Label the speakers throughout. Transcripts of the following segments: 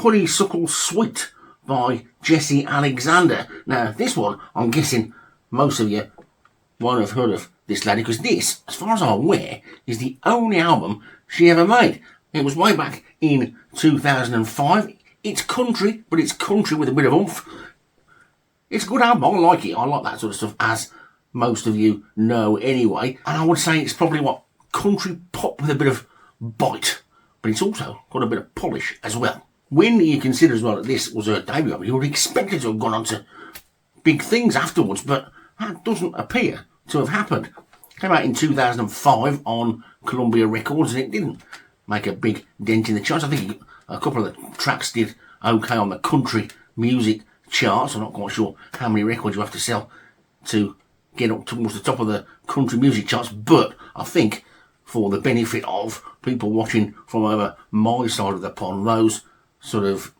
Speaker 1: Honeysuckle Suite by Jessi Alexander. Now, this one, I'm guessing most of you won't have heard of this lady, because this, as far as I'm aware, is the only album she ever made. It was way back in 2005. It's country, but it's country with a bit of oomph. It's a good album. I like it. I like that sort of stuff, as most of you know anyway. And I would say it's probably country pop with a bit of bite, but it's also got a bit of polish as well. When you consider as well that this was her debut album, you would expect it to have gone on to big things afterwards, but that doesn't appear to have happened. It came out in 2005 on Columbia Records, and it didn't make a big dent in the charts. I think a couple of the tracks did okay on the country music charts. I'm not quite sure how many records you have to sell to get up towards the top of the country music charts, but I think for the benefit of people watching from over my side of the pond, those sort of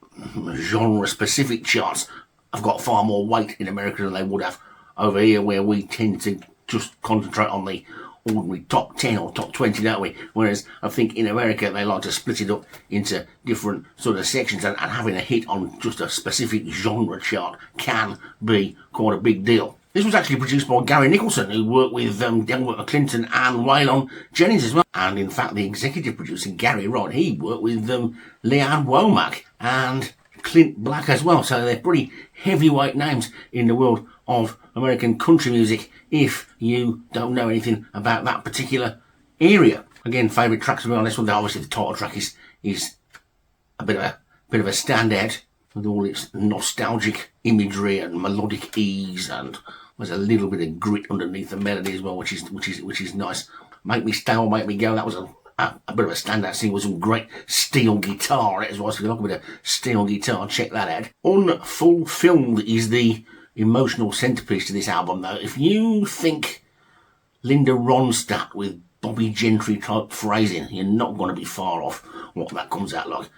Speaker 1: genre-specific charts have got far more weight in America than they would have over here, where we tend to just concentrate on the ordinary top 10 or top 20, don't we? Whereas I think in America they like to split it up into different sort of sections, and having a hit on just a specific genre chart can be quite a big deal. This was actually produced by Gary Nicholson, who worked with Delbert Clinton and Waylon Jennings as well. And in fact, the executive producer, Gary Rod, he worked with Leanne Womack and Clint Black as well. So they're pretty heavyweight names in the world of American country music, if you don't know anything about that particular area. Again, favourite tracks on this one. Obviously, the title track is a bit of a standout with all its nostalgic imagery and melodic ease, and there's a little bit of grit underneath the melody as well, which is nice. Make Me Stay or Make Me Go, that was a bit of a standout scene with some great steel guitar as well. So if you like a bit of steel guitar, check that out. Unfulfilled is the emotional centrepiece to this album, though. If you think Linda Ronstadt with Bobby Gentry type phrasing, you're not going to be far off what that comes out like.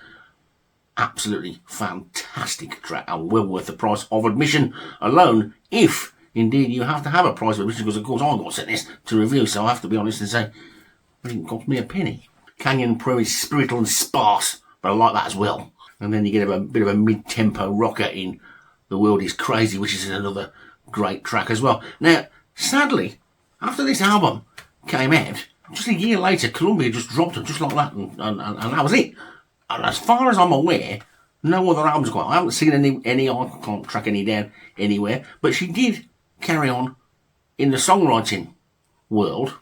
Speaker 1: Absolutely fantastic track, and well worth the price of admission alone, if indeed you have to have a price of admission, because of course I got sent this to review, so I have to be honest and say it didn't cost me a penny. Canyon Prairie is spiritual and sparse, but I like that as well. And then you get a bit of a mid-tempo rocker in The World Is Crazy, which is another great track as well. Now, sadly, after this album came out, just a year later, Columbia just dropped it, just like that, and that was it. And as far as I'm aware, no other albums got. I haven't seen any. I can't track any down anywhere. But she did carry on in the songwriting world